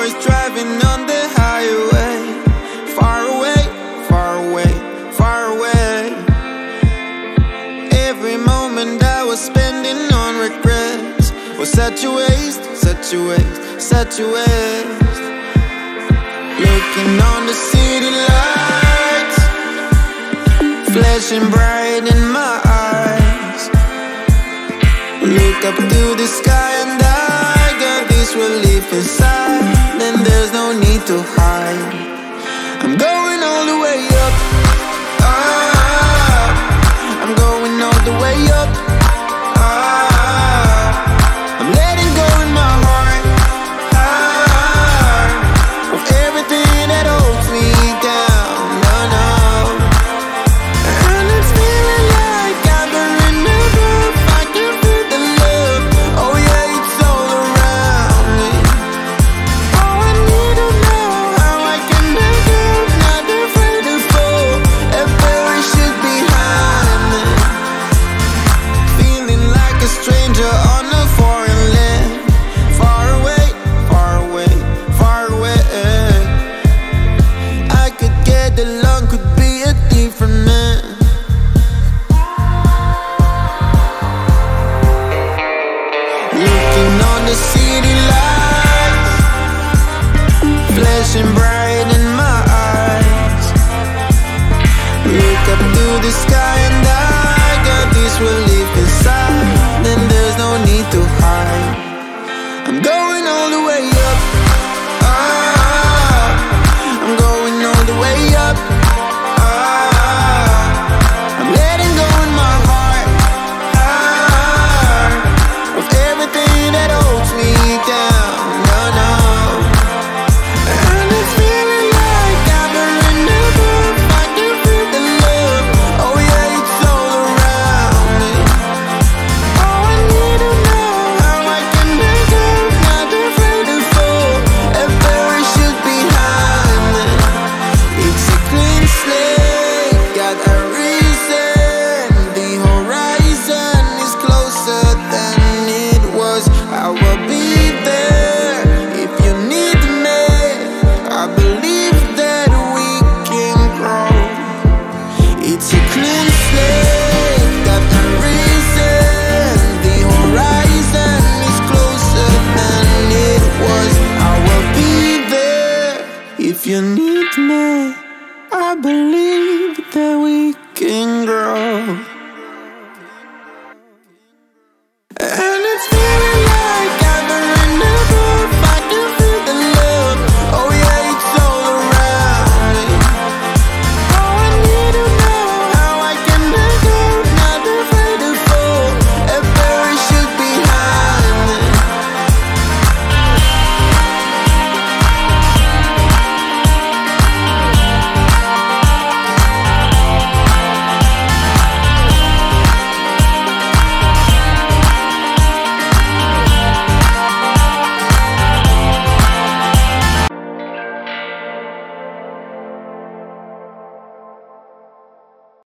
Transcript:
hours driving on the highway. Far away, far away, far away. Every moment I was spending on regrets was such a waste, such a waste, such a waste. Looking on the city lights, flashing bright in my eyes. Look up to the sky and I got this relief inside. Then there's no need to hide. I'm going all the way up, up. I'm going all the way up, up. I'm letting go in my heart, heart, of everything that holds me down, no, no. And it's feeling like I'm in the roof. I can feel the love, oh yeah, it's all around me. Oh, I need to know how I can make it, not afraid to fall and perish it behind me. Feeling like a stranger on a foreign land. Far away, far away, far away. I could get along, could be a different man. Looking on the city lights, flashing bright in my eyes. Look up to the sky and I got this relief inside. Then there's no need to hide. I'm going all the way up, up. I'm going all the way up, up. I'm letting go in my heart, heart, of everything that holds me down, no, no. And it's feeling like I'm in the roof. I can feel the love, oh yeah, it's all around me. Oh, I need to know how I can make it, not afraid to fall and perish it behind me. It's a clean slate, got a reason. The horizon is closer than it was. I will be there if you need me. I believe that we can grow. It's a clean slate, got a reason. The horizon is closer than it was. I will be there if you need me. I believe